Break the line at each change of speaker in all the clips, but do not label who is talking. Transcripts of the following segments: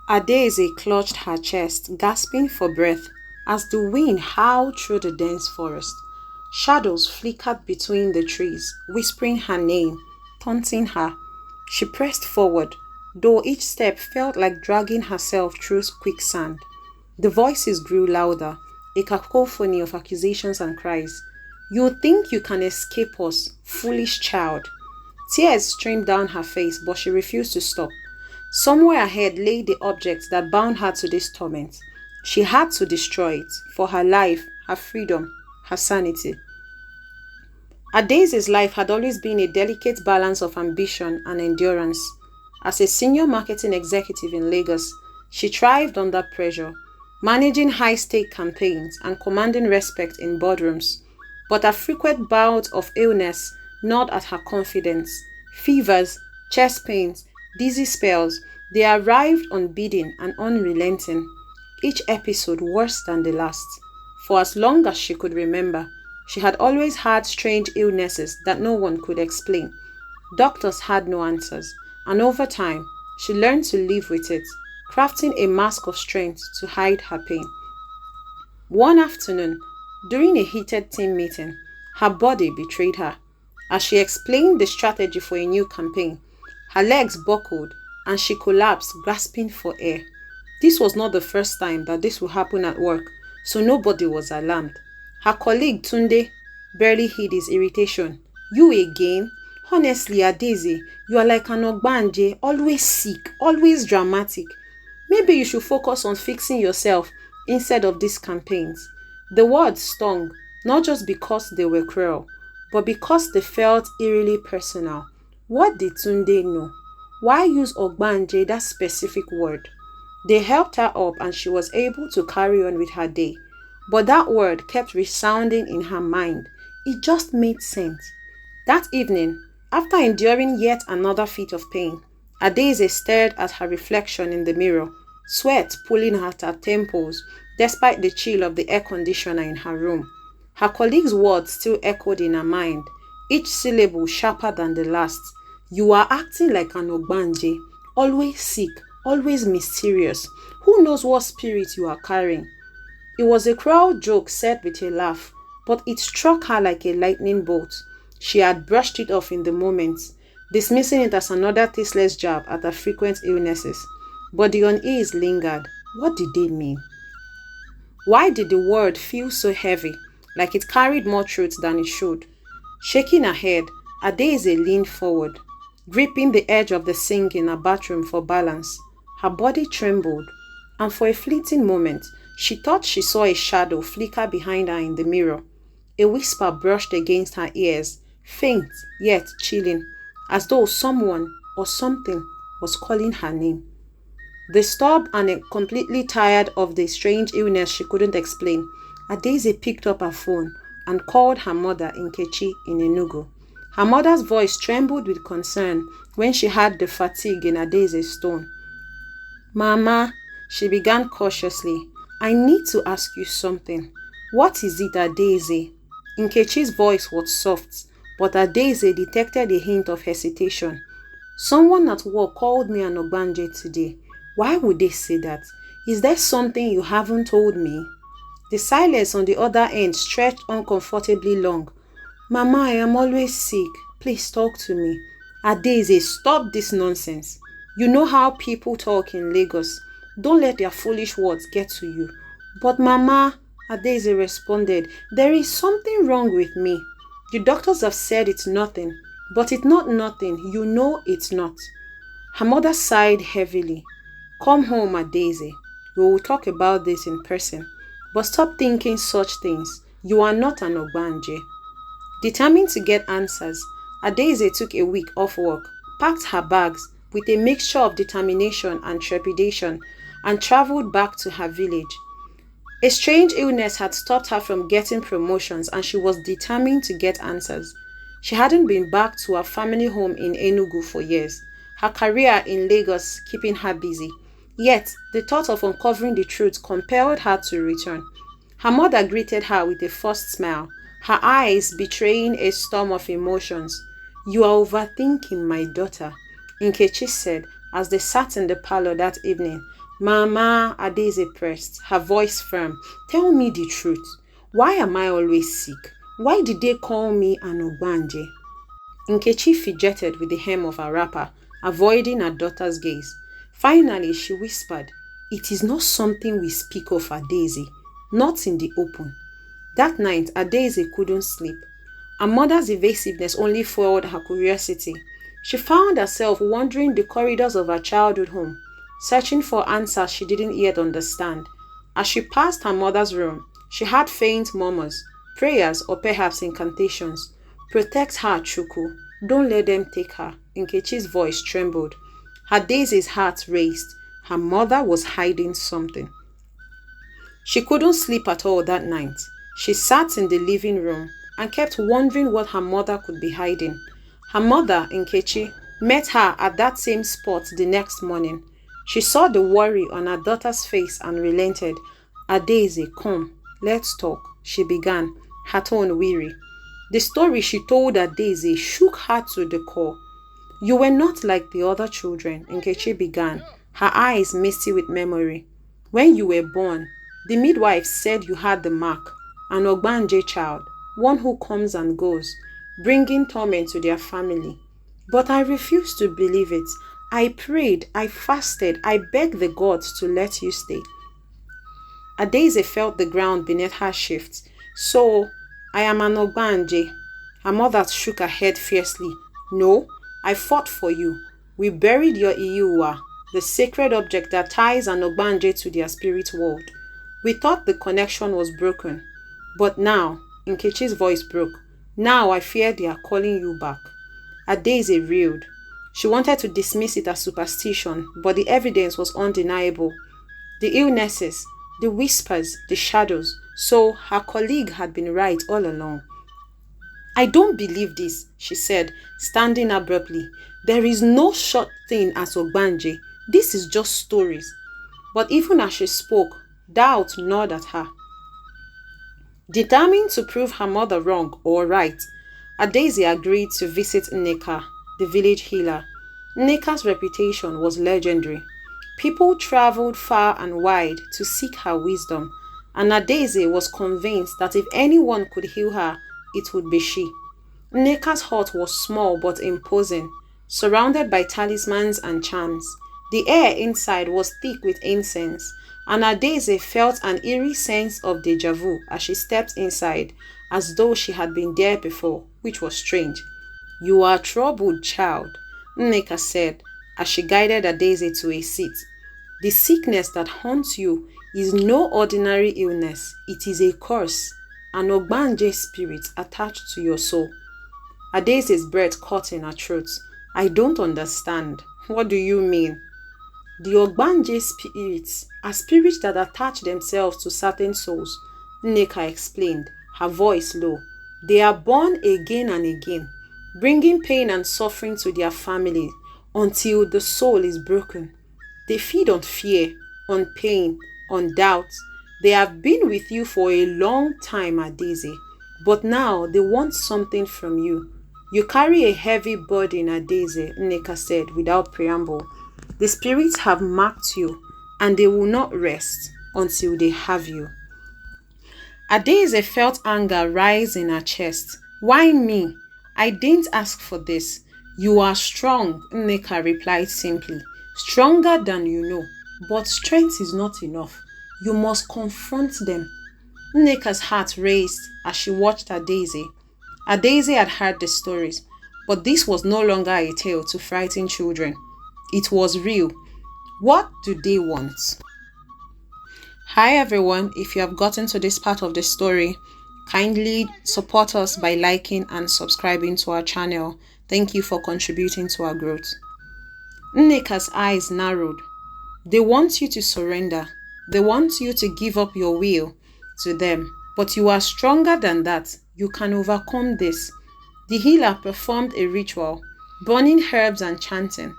Adaeze clutched her chest, gasping for breath, as the wind howled through the dense forest. Shadows flickered between the trees, whispering her name, taunting her. She pressed forward, though each step felt like dragging herself through quicksand. The voices grew louder, a cacophony of accusations and cries. You think you can escape us, foolish child. Tears streamed down her face, but she refused to stop. Somewhere ahead lay the object that bound her to this torment. She had to destroy it for her life, her freedom, her sanity. Adaeze's life had always been a delicate balance of ambition and endurance. As a senior marketing executive in Lagos, she thrived under pressure, managing high-stake campaigns and commanding respect in boardrooms. But a frequent bout of illness gnawed at her confidence. Fevers, chest pains, dizzy spells, they arrived unbidden and unrelenting, each episode worse than the last. For as long as she could remember, she had always had strange illnesses that no one could explain. Doctors had no answers, and over time, she learned to live with it, crafting a mask of strength to hide her pain. One afternoon, during a heated team meeting, her body betrayed her. As she explained the strategy for a new campaign, her legs buckled and she collapsed, grasping for air. This was not the first time that this would happen at work, so nobody was alarmed. Her colleague Tunde barely hid his irritation. You again? Honestly, Adaeze, you are like an ogbanje, always sick, always dramatic. Maybe you should focus on fixing yourself instead of these campaigns. The words stung, not just because they were cruel, but because they felt eerily personal. What did Tunde know? Why use ogbanje, that specific word? They helped her up and she was able to carry on with her day. But that word kept resounding in her mind. It just made sense. That evening, after enduring yet another fit of pain, Adaeze stared at her reflection in the mirror, sweat pulling at her temples despite the chill of the air conditioner in her room. Her colleague's words still echoed in her mind, each syllable sharper than the last. You are acting like an ogbanje, always sick, always mysterious. Who knows what spirit you are carrying? It was a cruel joke said with a laugh, but it struck her like a lightning bolt. She had brushed it off in the moment, dismissing it as another tasteless jab at her frequent illnesses. But the unease lingered. What did they mean? Why did the word feel so heavy, like it carried more truth than it should? Shaking her head, Adaeze leaned forward, gripping the edge of the sink in her bathroom for balance. Her body trembled, and for a fleeting moment, she thought she saw a shadow flicker behind her in the mirror. A whisper brushed against her ears, faint yet chilling, as though someone or something was calling her name. Disturbed and completely tired of the strange illness she couldn't explain, Adaeze picked up her phone and called her mother Nkechi in Enugu. Her mother's voice trembled with concern when she heard the fatigue in Adaeze's tone. Mama, she began cautiously, I need to ask you something. What is it, Adaeze? Nkechi's voice was soft, but Adaeze detected a hint of hesitation. Someone at work called me an ogbanje today. Why would they say that? Is there something you haven't told me? The silence on the other end stretched uncomfortably long. Mama, I am always sick. Please talk to me. Adaeze, stop this nonsense. You know how people talk in Lagos. Don't let their foolish words get to you. But Mama, Adaeze responded, there is something wrong with me. The doctors have said it's nothing, but it's not nothing. You know it's not. Her mother sighed heavily. Come home, Adaeze. We will talk about this in person. But stop thinking such things. You are not an ogbanje. Determined to get answers, Adaeze took a week off work, packed her bags with a mixture of determination and trepidation, and traveled back to her village. A strange illness had stopped her from getting promotions, and she was determined to get answers. She hadn't been back to her family home in Enugu for years, her career in Lagos keeping her busy. Yet, the thought of uncovering the truth compelled her to return. Her mother greeted her with a forced smile, her eyes betraying a storm of emotions. You are overthinking, my daughter, Nkechi said as they sat in the parlor that evening, Mama, Adaeze pressed, her voice firm. Tell me the truth. Why am I always sick? Why did they call me an Ogbanje? Nkechi fidgeted with the hem of her wrapper, avoiding her daughter's gaze. Finally, she whispered, It is not something we speak of, Adaeze, not in the open. That night, Adaeze couldn't sleep. Her mother's evasiveness only fueled her curiosity. She found herself wandering the corridors of her childhood home, searching for answers she didn't yet understand. As she passed her mother's room, she heard faint murmurs, prayers or perhaps incantations. Protect her, Chuku. Don't let them take her. Nkechi's voice trembled. Adaeze's heart raced. Her mother was hiding something. She couldn't sleep at all that night. She sat in the living room and kept wondering what her mother could be hiding. Her mother, Nkechi, met her at that same spot the next morning. She saw the worry on her daughter's face and relented. Adaeze, come, let's talk, she began, her tone weary. The story she told Adaeze shook her to the core. You were not like the other children, Nkechi began, her eyes misty with memory. When you were born, the midwife said you had the mark, an Ogbanje child, one who comes and goes, bringing torment to their family. But I refused to believe it. I prayed, I fasted, I begged the gods to let you stay. Adaeze felt the ground beneath her shift. So, I am an Ogbanje. Her mother shook her head fiercely. No, I fought for you. We buried your Iyuwa, the sacred object that ties an Ogbanje to their spirit world. We thought the connection was broken. But now, Nkechi's voice broke. Now I fear they are calling you back. Adaeze reeled. She wanted to dismiss it as superstition, but the evidence was undeniable. The illnesses, the whispers, the shadows. So her colleague had been right all along. I don't believe this, she said, standing abruptly. There is no such thing as Ogbanje. This is just stories. But even as she spoke, doubt gnawed at her. Determined to prove her mother wrong or right, Adaeze agreed to visit Nneka, the village healer. Nneka's reputation was legendary. People traveled far and wide to seek her wisdom, and Adaeze was convinced that if anyone could heal her, it would be she. Nneka's hut was small but imposing, surrounded by talismans and charms. The air inside was thick with incense, and Adaeze felt an eerie sense of déjà vu as she stepped inside, as though she had been there before, which was strange. You are a troubled child, Nneka said, as she guided Adaeze to a seat. The sickness that haunts you is no ordinary illness. It is a curse, an Ogbanje spirit attached to your soul. Adaeze's breath caught in her throat. I don't understand. What do you mean? The Ogbanje spirits are spirits that attach themselves to certain souls, Nneka explained, her voice low. They are born again and again, bringing pain and suffering to their family until the soul is broken. They feed on fear, on pain, on doubt. They have been with you for a long time, Adaeze, but now they want something from you. You carry a heavy burden, Adaeze, Nneka said without preamble. The spirits have marked you, and they will not rest until they have you. Adaeze felt anger rise in her chest. Why me? I didn't ask for this. You are strong, Nneka replied simply. Stronger than you know. But strength is not enough. You must confront them. Nneka's heart raced as she watched Adaeze. Adaeze had heard the stories, but this was no longer a tale to frighten children. It was real. What do they want? Hi everyone, if you have gotten to this part of the story, kindly support us by liking and subscribing to our channel. Thank you for contributing to our growth. Nneka's eyes narrowed. They want you to surrender. They want you to give up your will to them. But you are stronger than that. You can overcome this. The healer performed a ritual, burning herbs and chanting.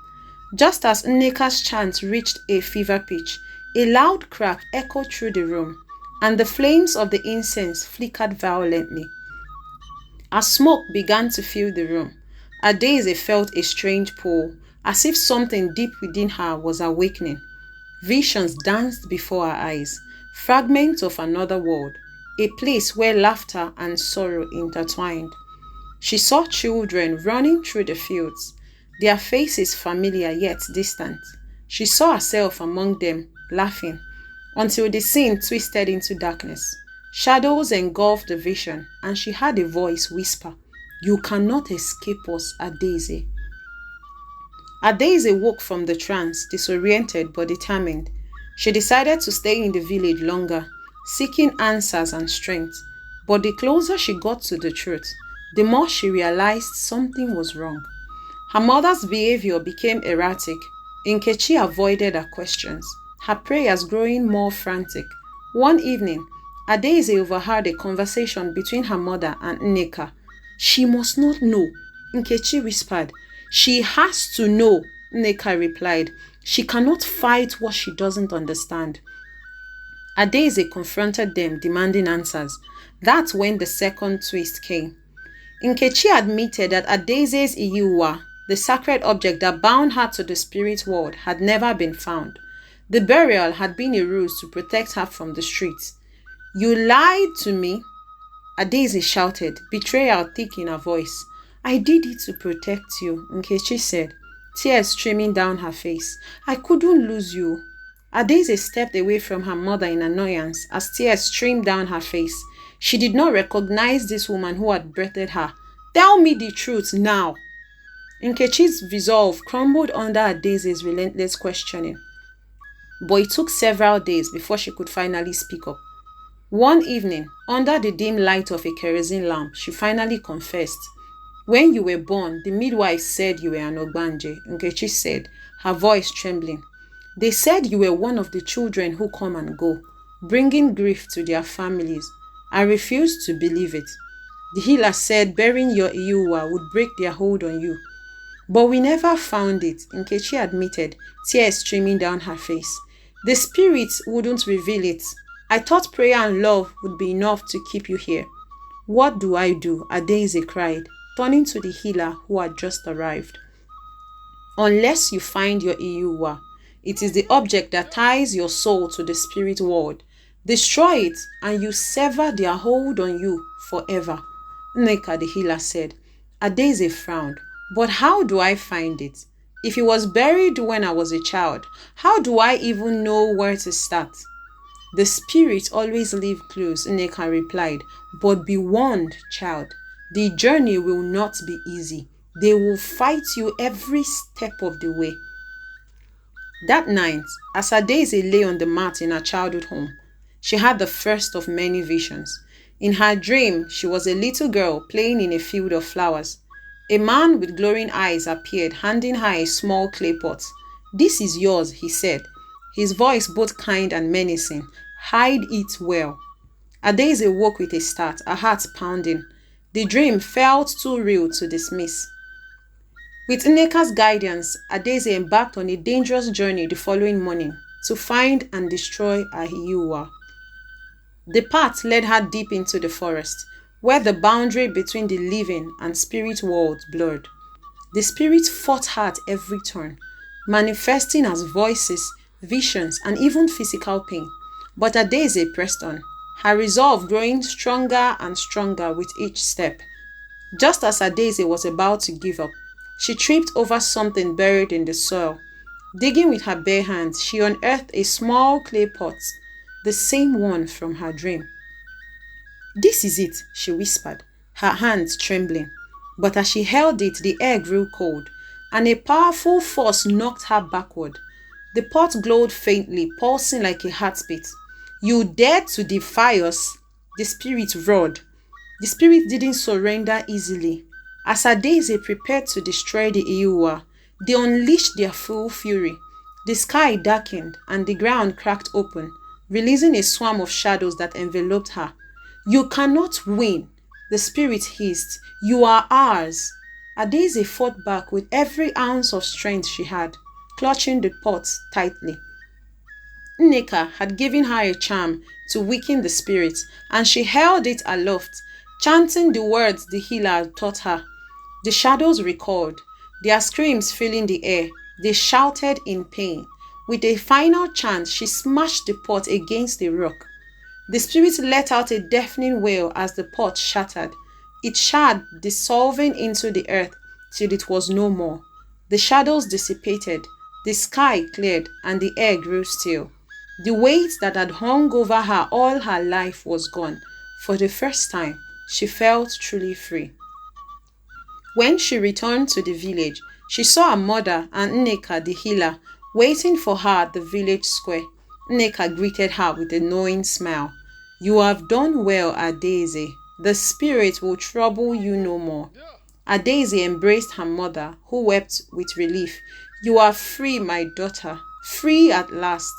Just as Nneka's chant reached a fever pitch, a loud crack echoed through the room, and the flames of the incense flickered violently. As smoke began to fill the room, Adaeze felt a strange pull, as if something deep within her was awakening. Visions danced before her eyes, fragments of another world, a place where laughter and sorrow intertwined. She saw children running through the fields, their faces familiar yet distant. She saw herself among them, laughing, until the scene twisted into darkness. Shadows engulfed the vision, and she heard a voice whisper, "You cannot escape us, Adaeze." Adaeze woke from the trance, disoriented but determined. She decided to stay in the village longer, seeking answers and strength. But the closer she got to the truth, the more she realized something was wrong. Her mother's behavior became erratic. Nkechi avoided her questions, her prayers growing more frantic. One evening, Adaeze overheard a conversation between her mother and Nneka. "She must not know," Nkechi whispered. "She has to know," Nneka replied. "She cannot fight what she doesn't understand." Adaeze confronted them, demanding answers. That's when the second twist came. Nkechi admitted that Adaeze's Iyuwa, the sacred object that bound her to the spirit world, had never been found. The burial had been a ruse to protect her from the streets. "You lied to me," Adaeze shouted, betrayal thick in her voice. "I did it to protect you," Nkechi said, tears streaming down her face. "I couldn't lose you." Adaeze stepped away from her mother in annoyance as tears streamed down her face. She did not recognize this woman who had birthed her. "Tell me the truth now." Nkechi's resolve crumbled under Adaeze's relentless questioning. But it took several days before she could finally speak up. One evening, under the dim light of a kerosene lamp, she finally confessed. "When you were born, the midwife said you were an Ogbanje," Nkechi said, her voice trembling. "They said you were one of the children who come and go, bringing grief to their families. I refused to believe it. The healer said burying your Iyuwa would break their hold on you. But we never found it," Nkechi admitted, tears streaming down her face. "The spirits wouldn't reveal it. I thought prayer and love would be enough to keep you here." "What do I do?" Adaeze cried, turning to the healer who had just arrived. "Unless you find your Iyuwa, it is the object that ties your soul to the spirit world. Destroy it and you sever their hold on you forever," Nneka the healer said. Adaeze frowned. "But how do I find it? If it was buried when I was a child, how do I even know where to start?" "The spirits always leave clues," Nneka replied. "But be warned, child. The journey will not be easy. They will fight you every step of the way." That night, as Adaeze lay on the mat in her childhood home, she had the first of many visions. In her dream, she was a little girl playing in a field of flowers. A man with glowing eyes appeared, handing her a small clay pot. "This is yours," he said, his voice both kind and menacing. "Hide it well." Adaeze woke with a start, her heart pounding. The dream felt too real to dismiss. With Nneka's guidance, Adaeze embarked on a dangerous journey the following morning to find and destroy Ahiuwa. The path led her deep into the forest, where the boundary between the living and spirit worlds blurred. The spirits fought her at every turn, manifesting as voices, visions, and even physical pain. But Adaeze pressed on, her resolve growing stronger and stronger with each step. Just as Adaeze was about to give up, she tripped over something buried in the soil. Digging with her bare hands, she unearthed a small clay pot, the same one from her dream. "This is it," she whispered, her hands trembling. But as she held it, the air grew cold, and a powerful force knocked her backward. The pot glowed faintly, pulsing like a heartbeat. "You dared to defy us?" the spirit roared. The spirit didn't surrender easily. As Adaeze prepared to destroy the Iyuwa, they unleashed their full fury. The sky darkened and the ground cracked open, releasing a swarm of shadows that enveloped her. "You cannot win," the spirit hissed. "You are ours." Adaeze fought back with every ounce of strength she had, clutching the pot tightly. Nneka had given her a charm to weaken the spirit, and she held it aloft, chanting the words the healer had taught her. The shadows recalled, their screams filling the air. They shouted in pain. With a final chant, she smashed the pot against a rock. The spirit let out a deafening wail as the pot shattered. It shattered, dissolving into the earth till it was no more. The shadows dissipated, the sky cleared, and the air grew still. The weight that had hung over her all her life was gone. For the first time, she felt truly free. When she returned to the village, she saw her mother and Nneka the healer waiting for her at the village square. Nneka greeted her with a knowing smile. "You have done well, Adaeze. The spirit will trouble you no more." Adaeze embraced her mother, who wept with relief. "You are free, my daughter, free at last."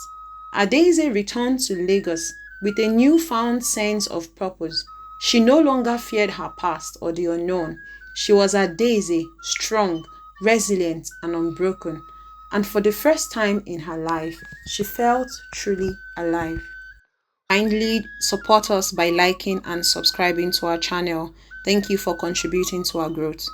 Adaeze returned to Lagos with a newfound sense of purpose. She no longer feared her past or the unknown. She was Adaeze, strong, resilient, and unbroken. And for the first time in her life, she felt truly alive. Kindly support us by liking and subscribing to our channel. Thank you for contributing to our growth.